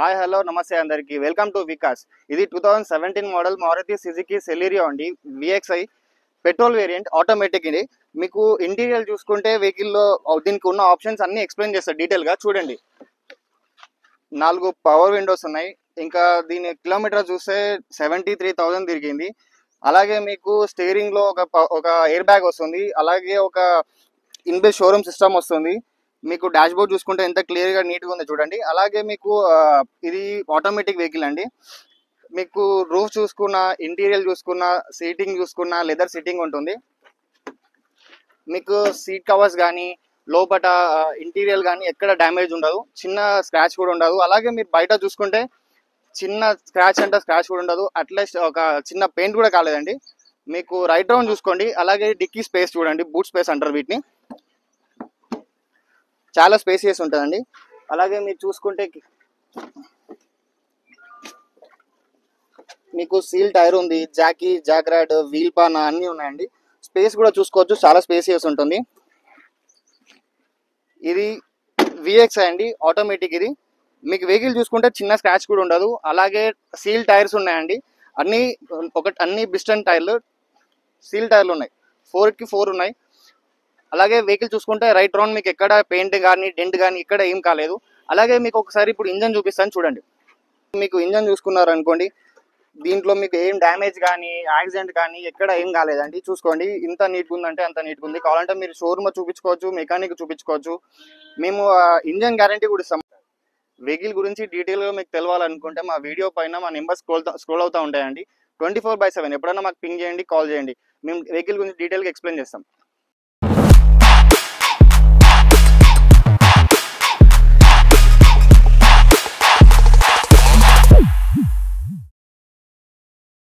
Hi hello నమస్తే అందరికి welcome to Vikas. ఇది 2017 మోడల్ మారుతి సుజుకి సెలీరియో అండి. VXi petrol variant automatic. ఇది మీకు ఇంటీరియర్ చూసుకుంటే వెహికల్లో దీనికి ఉన్న ఆప్షన్స్ అన్ని ఎక్స్ప్లెయిన్ చేస్తారు డీటెయిల్గా. చూడండి, 4 పవర్ విండోస్ ఉన్నాయి. ఇంకా దీని కిలోమీటర్ చూస్తే 73,000 తిరిగింది. అలాగే మీకు స్టీరింగ్లో ఒక ఎయిర్ బ్యాగ్ వస్తుంది. అలాగే ఒక ఇన్బిల్ట్ షోరూమ్ సిస్టమ్ వస్తుంది. మీకు డాష్ బోర్డ్ చూసుకుంటే ఎంత క్లియర్గా నీట్గా ఉందో చూడండి. అలాగే మీకు ఇది ఆటోమేటిక్ వెహికల్ అండి. మీకు రూఫ్ చూసుకున్న, ఇంటీరియర్ చూసుకున్న, సీటింగ్ చూసుకున్న లెదర్ సీటింగ్ ఉంటుంది. మీకు సీట్ కవర్స్ కానీ లోపల ఇంటీరియర్ కానీ ఎక్కడ డ్యామేజ్ ఉండదు, చిన్న స్క్రాచ్ కూడా ఉండదు. అలాగే మీరు బయట చూసుకుంటే చిన్న స్క్రాచ్ అంటే స్క్రాచ్ కూడా ఉండదు. అట్లీస్ట్ ఒక చిన్న పెయింట్ కూడా కాలేదండి. మీకు రైట్ రౌండ్ చూసుకోండి. అలాగే డిక్కీ స్పేస్ చూడండి, బూట్ స్పేస్ అంటారు వీటిని. చాలా స్పేసియస్ ఉంటుందండి. అలాగే మీరు చూసుకుంటే మీకు సీల్ టైర్ ఉంది, జాక్ రాడ్, వీల్ పాన అన్నీ ఉన్నాయండి. స్పేస్ కూడా చూసుకోవచ్చు, చాలా స్పేసియస్ ఉంటుంది. ఇది విఎక్స్ఐ అండి, ఆటోమేటిక్. ఇది మీకు వెహికల్ చూసుకుంటే చిన్న స్క్రాచ్ కూడా ఉండదు. అలాగే సీల్ టైర్స్ ఉన్నాయండి. అన్ని బిస్టన్ టైర్లు, సీల్ టైర్లు ఉన్నాయి. 4కి 4 ఉన్నాయి. అలాగే వెహికల్ చూసుకుంటే రైట్ రౌండ్ మీకు ఎక్కడ పెయింట్ కానీ డెంట్ కానీ ఇక్కడ ఏం కాలేదు. అలాగే మీకు ఒకసారి ఇప్పుడు ఇంజన్ చూపిస్తాను చూడండి. మీకు ఇంజన్ చూసుకున్నారు అనుకోండి, దీంట్లో మీకు ఏం డ్యామేజ్ కానీ యాక్సిడెంట్ కానీ ఎక్కడ ఏం కాలేదండి. చూసుకోండి, ఇంత నీట్గా ఉందంటే అంత నీట్గా ఉంది. కావాలంటే మీరు షోరూమ్ చూపించుకోవచ్చు, మెకానిక్ చూపించుకోవచ్చు. మేము ఇంజన్ గ్యారంటీ కూడా ఇస్తాం. వెహికల్ గురించి డీటెయిల్గా మీకు తెలవాలనుకుంటే మా వీడియో పైన మా నెంబర్ స్క్రోల్ అవుతూ ఉంటాయండి. 24/7 ఎప్పుడైనా మాకు పింగ్ చేయండి, కాల్ చేయండి. మేము వెహికల్ గురించి డీటెయిల్గా ఎక్స్ప్లెయిన్ చేస్తాం.